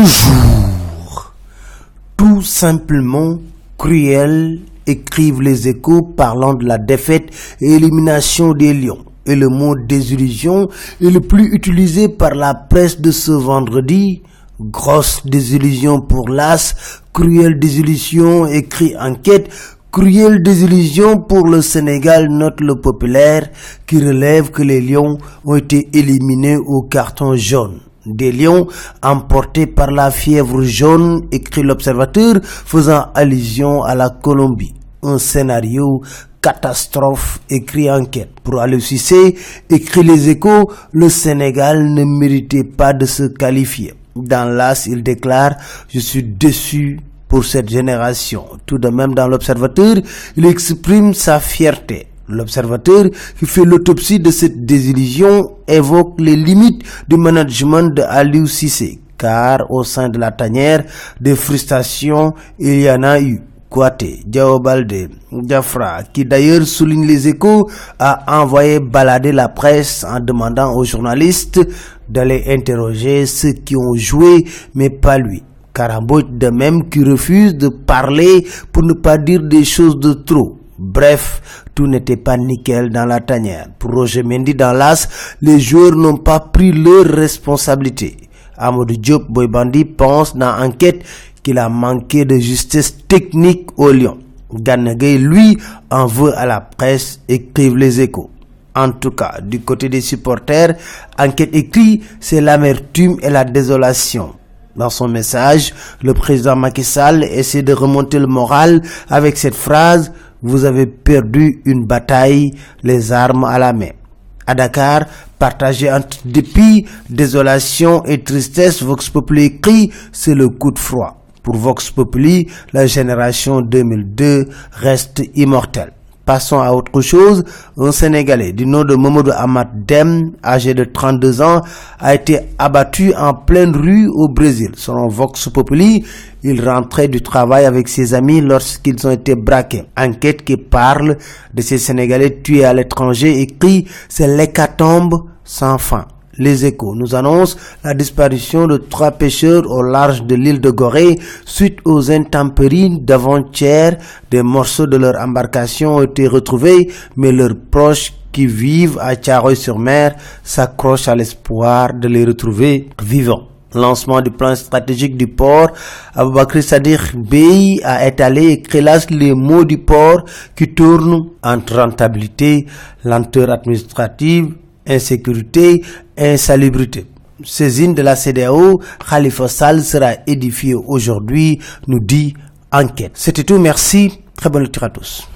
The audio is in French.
Toujours, tout simplement cruel, écrivent les Échos parlant de la défaite et élimination des Lions. Et le mot désillusion est le plus utilisé par la presse de ce vendredi. Grosse désillusion pour l'As, cruelle désillusion, écrit Enquête. Cruelle désillusion pour le Sénégal, note Le Populaire, qui relève que les Lions ont été éliminés au carton jaune. Des Lions emportés par la fièvre jaune, écrit l'Observateur, faisant allusion à la Colombie. Un scénario catastrophe, écrit Enquête. Pour Aliou Cissé, écrit Les Échos, le Sénégal ne méritait pas de se qualifier. Dans l'As, il déclare « Je suis déçu pour cette génération ». Tout de même, dans l'Observateur, il exprime sa fierté. L'Observateur, qui fait l'autopsie de cette désillusion, évoque les limites du management de Aliou Cissé, car au sein de la tanière des frustrations, il y en a eu. Kouyaté, Diao Baldé, Diafra, qui d'ailleurs souligne Les Échos, a envoyé balader la presse en demandant aux journalistes d'aller interroger ceux qui ont joué, mais pas lui. Karamboj de même qui refuse de parler pour ne pas dire des choses de trop. Bref, tout n'était pas nickel dans la tanière. Pour Roger Mendy dans l'As, les joueurs n'ont pas pris leurs responsabilités. Amadou Diop Boy-Bandi pense dans Enquête qu'il a manqué de justesse technique au Lion. Gana Gueye, lui, en veut à la presse, écrivent Les Échos. En tout cas, du côté des supporters, Enquête écrit, c'est l'amertume et la désolation. Dans son message, le président Macky Sall essaie de remonter le moral avec cette phrase « Vous avez perdu une bataille, les armes à la main ». À Dakar, partagé entre dépit, désolation et tristesse, Vox Populi écrit « C'est le coup de froid ». Pour Vox Populi, la génération 2002 reste immortelle. Passons à autre chose. Un Sénégalais du nom de Mamadou Ahmad Dème, âgé de 32 ans, a été abattu en pleine rue au Brésil. Selon Vox Populi, il rentrait du travail avec ses amis lorsqu'ils ont été braqués. Enquête qui parle de ces Sénégalais tués à l'étranger écrit « C'est l'hécatombe sans fin ». Les Échos nous annoncent la disparition de 3 pêcheurs au large de l'île de Gorée suite aux intempéries d'avant-hier. Des morceaux de leur embarcation ont été retrouvés, mais leurs proches qui vivent à Thiaroye-sur-Mer s'accrochent à l'espoir de les retrouver vivants. Lancement du plan stratégique du port, Aboubakry Sadikh Bèye a étalé et crélasse les mots du port qui tournent entre rentabilité, lenteur administrative, insécurité, insalubrité. Saisine de la CEDEAO, Khalifa Sall sera édifié aujourd'hui, nous dit Enquête. C'était tout, merci, très bonne lecture à tous.